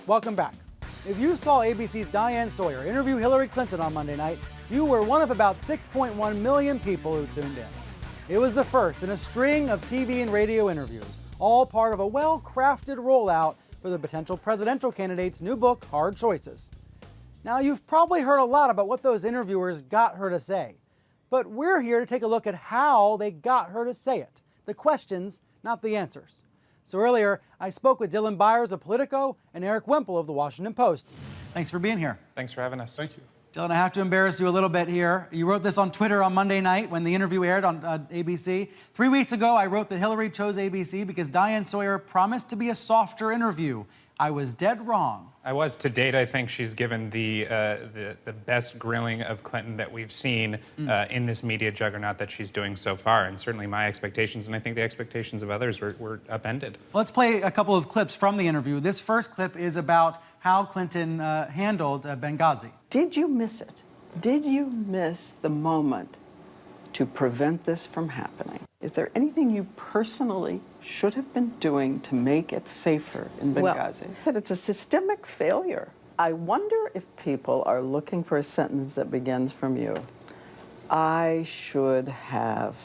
Welcome back. If you saw ABC's Diane Sawyer interview Hillary Clinton on Monday night, you were one of about 6.1 million people who tuned in. It was the first in a string of TV and radio interviews, all part of a well-crafted rollout for the potential presidential candidate's new book, Hard Choices. Now, you've probably heard a lot about what those interviewers got her to say, but we're here to take a look at how they got her to say it. The questions, not the answers. So earlier, I spoke with Dylan Byers of Politico and Eric Wemple of The Washington Post. Thanks for being here. Thanks for having us. Thank you. Dylan, I have to embarrass you a little bit here. You wrote this on Twitter on Monday night when the interview aired on ABC. 3 weeks ago, I wrote that Hillary chose ABC because Diane Sawyer promised to be a softer interview. I was dead wrong. I was. To date, I think she's given the best grilling of Clinton that we've seen in this media juggernaut that she's doing so far. And certainly my expectations, and I think the expectations of others, were upended. Let's play a couple of clips from the interview. This first clip is about how Clinton handled Benghazi. Did you miss it? Did you miss the moment to prevent this from happening? Is there anything you personally should have been doing to make it safer in Benghazi? Well, it's a systemic failure. I wonder if people are looking for a sentence that begins from you. I should have.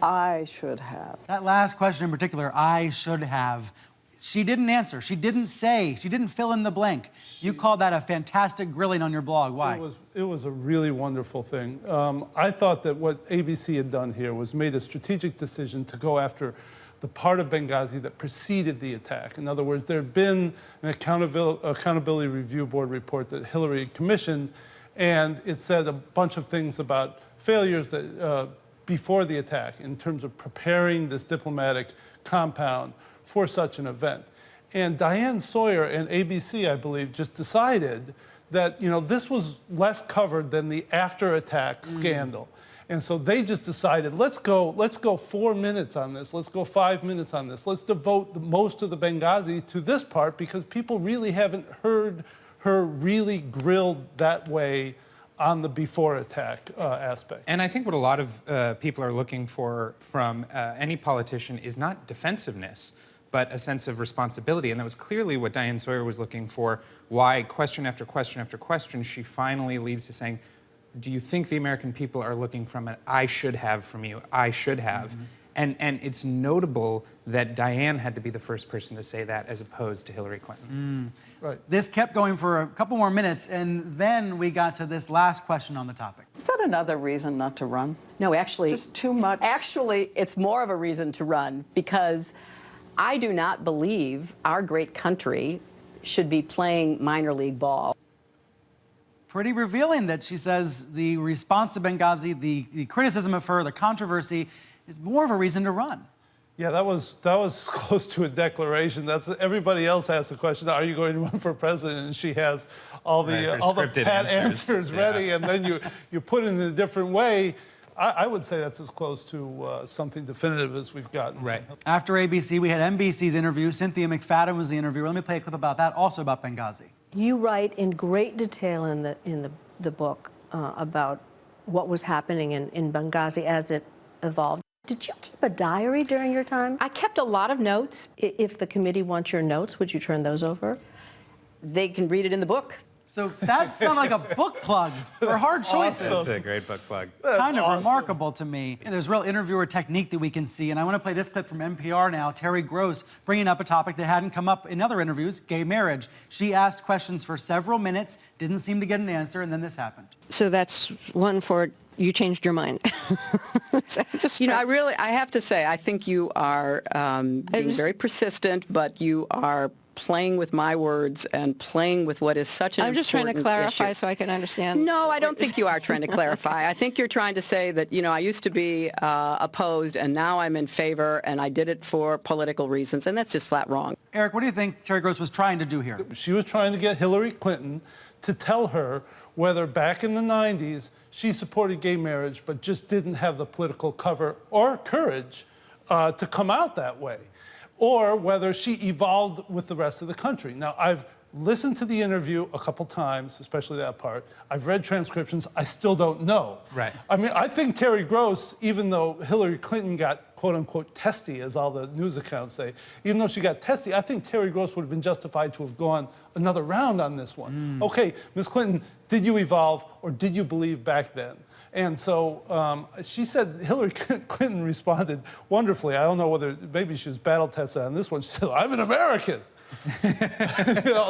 I should have. That last question in particular, I should have. She didn't answer. She didn't say. She didn't fill in the blank. You called that a fantastic grilling on your blog. Why? It was a really wonderful thing. I thought that what ABC had done here was made a strategic decision to go after the part of Benghazi that preceded the attack. In other words, there had been an accountability review board report that Hillary commissioned, and it said a bunch of things about failures that before the attack in terms of preparing this diplomatic compound for such an event. And Diane Sawyer and ABC, I believe, just decided that, you know, this was less covered than the after-attack scandal. And so they just decided, let's go 4 minutes on this, let's go 5 minutes on this, let's devote most of the Benghazi to this part because people really haven't heard her really grilled that way on the before attack aspect. And I think what a lot of people are looking for from any politician is not defensiveness, but a sense of responsibility. And that was clearly what Diane Sawyer was looking for, why question after question after question, she finally leads to saying, do you think the American people are looking from an I should have from you, I should have? And it's notable that Diane had to be the first person to say that as opposed to Hillary Clinton. Right. This kept going for a couple more minutes, and then we got to this last question on the topic. Is that another reason not to run? No, actually. Just too much? Actually, it's more of a reason to run because I do not believe our great country should be playing minor league ball. Pretty revealing that she says the response to Benghazi, the criticism of her, the controversy, is more of a reason to run. Yeah, that was close to a declaration. That's everybody else asks the question, are you going to run for president? And she has all the pat answers ready, and then you put it in a different way. I would say that's as close to something definitive as we've gotten. Right. After ABC, we had NBC's interview. Cynthia McFadden was the interviewer. Let me play a clip about that, also about Benghazi. You write in great detail in the book about what was happening in Benghazi as it evolved. Did you keep a diary during your time? I kept a lot of notes. If the committee wants your notes, would you turn those over? They can read it in the book. So that sounded like a book plug for Hard Choices. That's a great book plug. Kind of remarkable to me. And there's real interviewer technique that we can see, and I want to play this clip from NPR now. Terry Gross bringing up a topic that hadn't come up in other interviews, gay marriage. She asked questions for several minutes, didn't seem to get an answer, and then this happened. So that's one for you changed your mind. You know, I have to say, I think you are being very persistent, but you are playing with my words and playing with what is such an important issue. I'm just trying to clarify so I can understand. No, I don't think you are trying to clarify. I think you're trying to say that, you know, I used to be opposed and now I'm in favor and I did it for political reasons, and that's just flat wrong. Eric, what do you think Terry Gross was trying to do here? She was trying to get Hillary Clinton to tell her whether back in the 90s she supported gay marriage but just didn't have the political cover or courage to come out that way, or whether she evolved with the rest of the country. Now, I've listened to the interview a couple times, especially that part. I've read transcriptions. I still don't know. Right. I mean, I think Terry Gross, even though Hillary Clinton got quote-unquote testy, as all the news accounts say. Even though she got testy, I think Terry Gross would have been justified to have gone another round on this one. Okay, Ms. Clinton, did you evolve or did you believe back then? And so she said Hillary Clinton responded wonderfully. I don't know whether maybe she was battle tested on this one. She said, "I'm an American."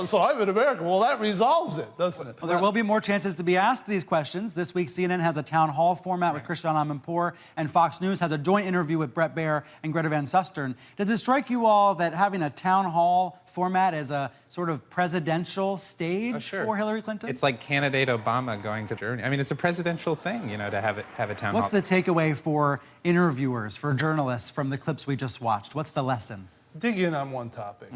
So I'm an American. Well, that resolves it, doesn't it? Well, there will be more chances to be asked these questions. This week, CNN has a town hall format with Christiane Amanpour, and Fox News has a joint interview with Bret Baier and Greta Van Susteren. Does it strike you all that having a town hall format is a sort of presidential stage for Hillary Clinton? It's like candidate Obama going to Germany. I mean, it's a presidential thing, you know, to have a town hall. What's the takeaway for interviewers, for journalists from the clips we just watched? What's the lesson? Dig in on one topic.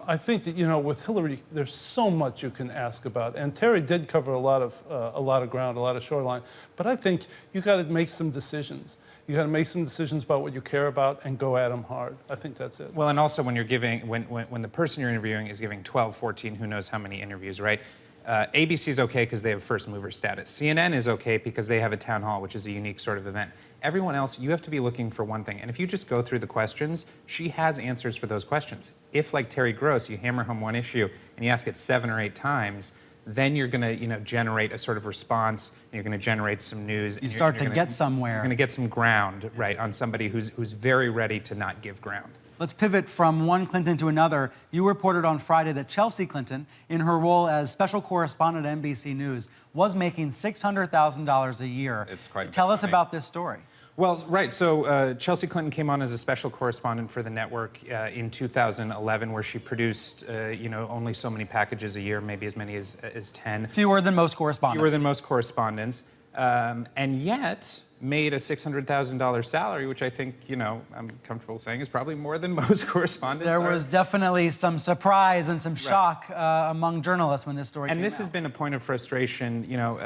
I think that, you know, with Hillary, there's so much you can ask about, and Terry did cover a lot of ground, a lot of shoreline. But I think you got to make some decisions. You got to make some decisions about what you care about and go at them hard. I think that's it. Well, and also when you're giving, when the person you're interviewing is giving 12, 14, who knows how many interviews, right? ABC is okay because they have first mover status. CNN is okay because they have a town hall, which is a unique sort of event. Everyone else, you have to be looking for one thing. And if you just go through the questions, she has answers for those questions. If, like Terry Gross, you hammer home one issue and you ask it 7 or 8 times, then you're going to, you know, generate a sort of response, and you're going to generate some news. You start to get somewhere. You're going to get some ground, right, on somebody who's very ready to not give ground. Let's pivot from one Clinton to another. You reported on Friday that Chelsea Clinton, in her role as special correspondent at NBC News, was making $600,000 a year. It's quite a bit Tell us money. about this story. Well, right. So Chelsea Clinton came on as a special correspondent for the network in 2011, where she produced, you know, only so many packages a year, maybe as many as 10. Fewer than most correspondents. Fewer than most correspondents, and yet made a $600,000 salary, which I think, you know, I'm comfortable saying is probably more than most correspondents. There was definitely some surprise and some shock among journalists when this story came out. And this has been a point of frustration. You know,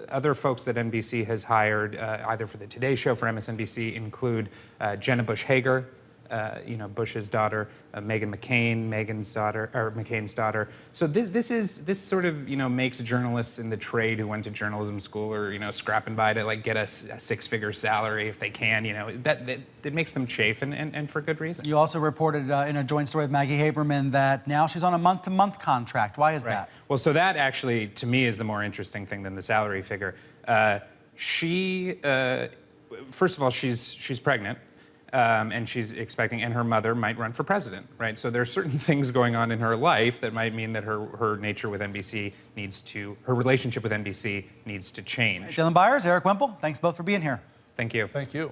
other folks that NBC has hired, either for the Today Show, for MSNBC, include Jenna Bush Hager, you know, Bush's daughter, Meghan McCain, McCain's daughter. So this sort of, you know, makes journalists in the trade who went to journalism school or, you know, scrapping by to like get a 6-figure salary if they can, you know, that makes them chafe, and for good reason. You also reported in a joint story with Maggie Haberman that now she's on a month-to-month contract. Why is that? Well, so that actually, to me, is the more interesting thing than the salary figure. First of all, she's pregnant. And she's expecting, and her mother might run for president, right? So there are certain things going on in her life that might mean that her nature with NBC her relationship with NBC needs to change. Dylan Byers, Eric Wemple, thanks both for being here. Thank you. Thank you.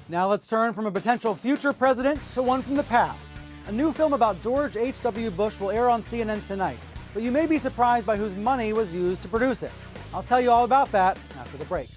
Now let's turn from a potential future president to one from the past. A new film about George H.W. Bush will air on CNN tonight, but you may be surprised by whose money was used to produce it. I'll tell you all about that after the break.